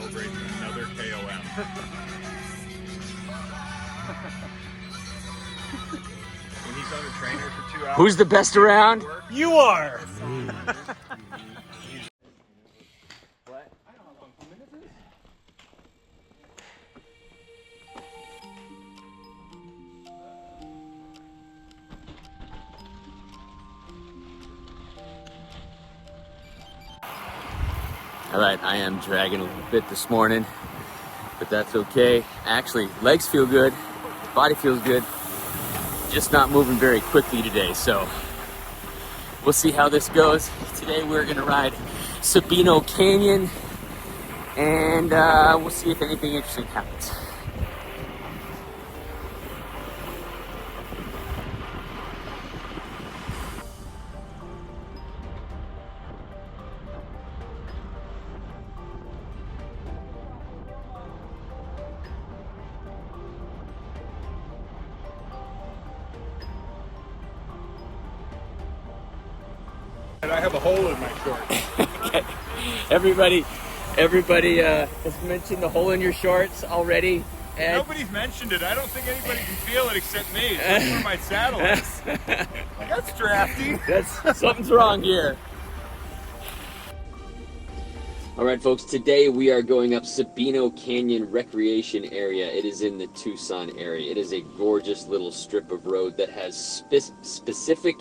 celebrate another KOM. When he's on the trainer for 2 hours. Who's the best around? You are! All right, I am dragging a little bit this morning, but that's okay. Actually, legs feel good, body feels good, just not moving very quickly today. So we'll see how this goes. Today we're gonna ride Sabino Canyon, and we'll see if anything interesting happens. And I have a hole in my shorts. Okay. Everybody has mentioned the hole in your shorts already. And Nobody's mentioned it. I don't think anybody can feel it except me. That's where my saddle is. That's drafty. Something's wrong here. All right, folks, today we are going up Sabino Canyon Recreation Area. It is in the Tucson area. It is a gorgeous little strip of road that has specific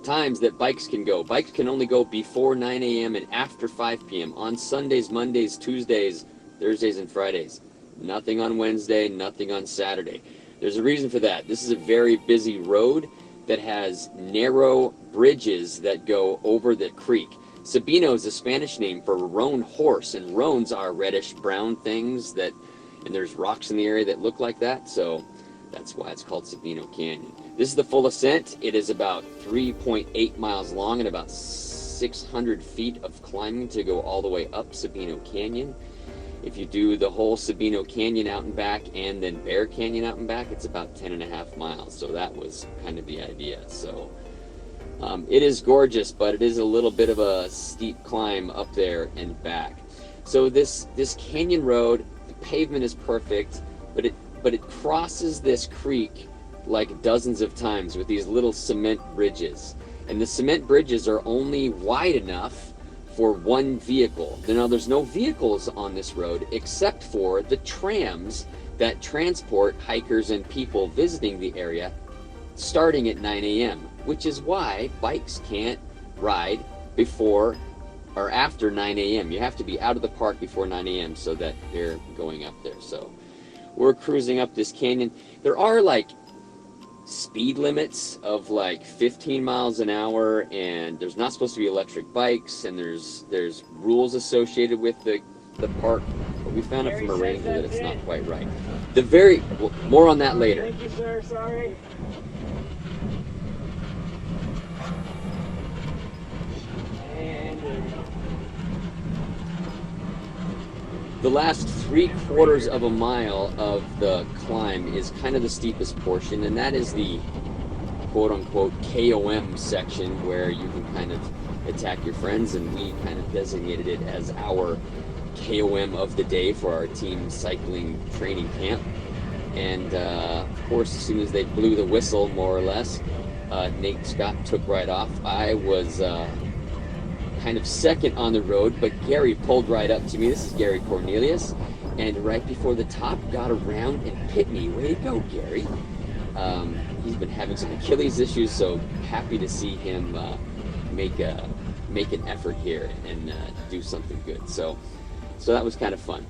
times that bikes can go. Bikes can only go before 9 a.m. and after 5 p.m. on Sundays, Mondays, Tuesdays, Thursdays, and Fridays. Nothing on Wednesday, nothing on Saturday. There's a reason for that. This is a very busy road that has narrow bridges that go over the creek. Sabino is a Spanish name for roan horse, and roans are reddish brown things and there's rocks in the area that look like that, so that's why it's called Sabino Canyon. This is the full ascent. It is about 3.8 miles long and about 600 feet of climbing to go all the way up Sabino Canyon. If you do the whole Sabino Canyon out and back and then Bear Canyon out and back, it's about 10.5 miles, so that was kind of the idea. So it is gorgeous, but it is a little bit of a steep climb up there and back. So this canyon road, the pavement is perfect, but it crosses this creek like dozens of times with these little cement bridges. And the cement bridges are only wide enough for one vehicle. Now, there's no vehicles on this road except for the trams that transport hikers and people visiting the area starting at 9 a.m., which is why bikes can't ride before or after 9 a.m. You have to be out of the park before 9 a.m. so that they're going up there. So we're cruising up this canyon. There are like speed limits of like 15 miles an hour, and there's not supposed to be electric bikes, and there's rules associated with the park, but we found out from a ranger that it's not quite right. More on that later. Thank you, sir. Sorry. The last 3/4 of a mile of the climb is kind of the steepest portion, and that is the quote-unquote KOM section where you can kind of attack your friends, and we kind of designated it as our KOM of the day for our team cycling training camp. And of course, as soon as they blew the whistle, more or less, Nate Scott took right off. I was kind of second on the road, but Gary pulled right up to me. This is Gary Cornelius, and right before the top, got around and hit me. Way to go, Gary. He's been having some Achilles issues, so happy to see him make an effort here and do something good. So that was kind of fun.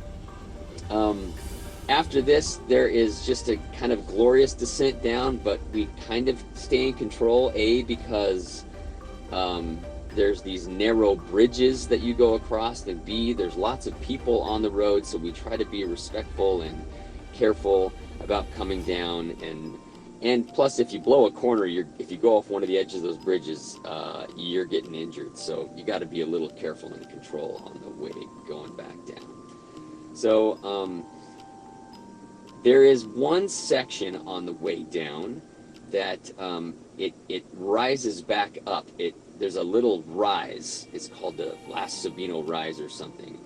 After this, there is just a kind of glorious descent down, but we kind of stay in control, because there's these narrow bridges that you go across, and B, there's lots of people on the road, so we try to be respectful and careful about coming down. And plus, if you blow a corner, if you go off one of the edges of those bridges, you're getting injured. So you got to be a little careful and control on the way going back down. So there is one section on the way down that it rises back up. There's a little rise. It's called the last Sabino rise or something.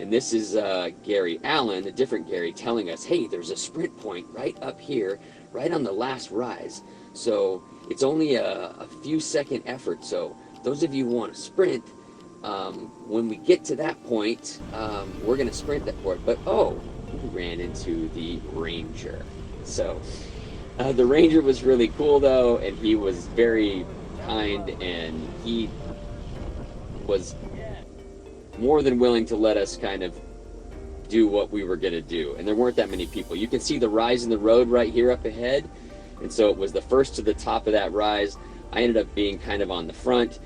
And this is Gary Allen, a different Gary, telling us, hey, there's a sprint point right up here, right on the last rise. So it's only a few second effort. So those of you who want to sprint, when we get to that point, we're going to sprint that for it. But we ran into the ranger. So the ranger was really cool though, and he was very kind, and he was more than willing to let us kind of do what we were going to do. And there weren't that many people. You can see the rise in the road right here up ahead. And so it was the first to the top of that rise. I ended up being kind of on the front.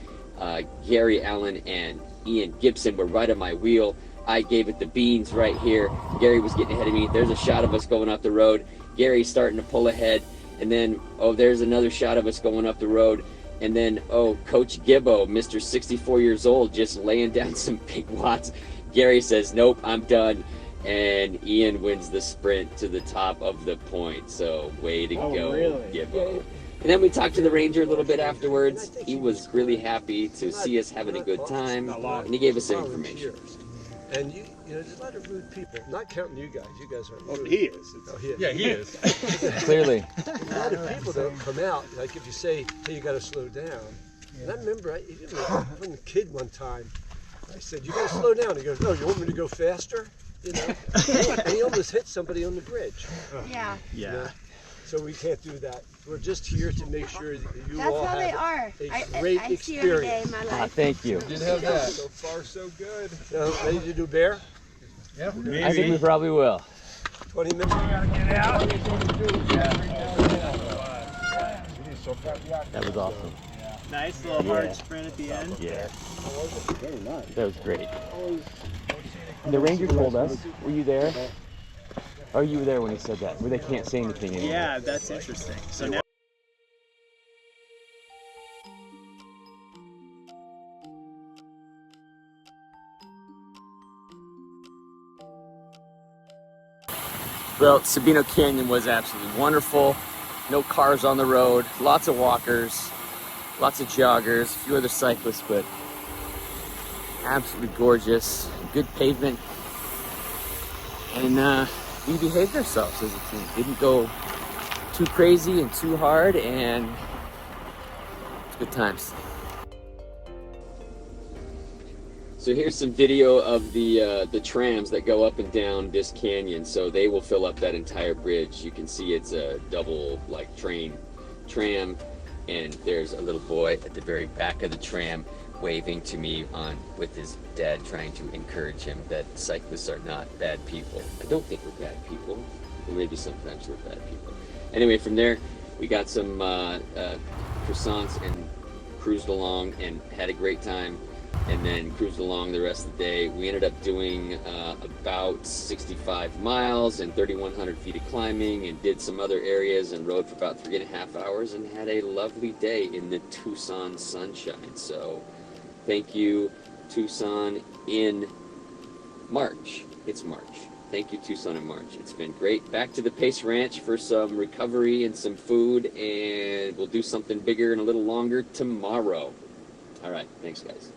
Gary Allen and Ian Gibson were right on my wheel. I gave it the beans right here. Gary was getting ahead of me. There's a shot of us going up the road. Gary's starting to pull ahead. And then, there's another shot of us going up the road. And then, Coach Gibbo, Mr. 64 years old, just laying down some big watts. Gary says, nope, I'm done. And Ian wins the sprint to the top of the point. So, way to go, really? Gibbo. And then we talked to the ranger a little bit afterwards. He was really happy to see us having a good time. And he gave us some information. And there's a lot of rude people. Not counting you guys. You guys aren't rude. Oh, he is. Oh, he is. Yeah, he is. Clearly. A lot of people don't come out. Like if you say, hey, you got to slow down. And I remember, even when a kid one time, I said, you got to slow down. He goes, no, you want me to go faster? And he almost hit somebody on the bridge. Yeah. Yeah. So we can't do that. We're just here to make sure that you That's all how they have are. a great I see you every day in experience. my life. Thank you. Did have that. So far, so good. Ready to do bear? Yeah, I think we probably will. 20 minutes? That was awesome. Nice little hard sprint at the end. Yeah. That was great. The ranger told us, were you there? Oh, you were there when he said that, where they can't say anything anymore. Yeah, that's interesting. So now Well, Sabino Canyon was absolutely wonderful. No cars on the road, lots of walkers, lots of joggers, a few other cyclists, but absolutely gorgeous. Good pavement. And we behaved ourselves as a team. Didn't go too crazy and too hard, and it's good times. So here's some video of the trams that go up and down this canyon. So they will fill up that entire bridge. You can see it's a double tram, and there's a little boy at the very back of the tram waving to me with his dad, trying to encourage him that cyclists are not bad people. I don't think we're bad people, or maybe sometimes we're bad people. Anyway, from there we got some croissants and cruised along and had a great time. And then cruised along the rest of the day. We ended up doing about 65 miles and 3,100 feet of climbing, and did some other areas and rode for about 3.5 hours, and had a lovely day in the Tucson sunshine. So thank you, Tucson in March. It's March. Thank you, Tucson in March. It's been great. Back to the Pace Ranch for some recovery and some food, and we'll do something bigger and a little longer tomorrow. All right, thanks guys.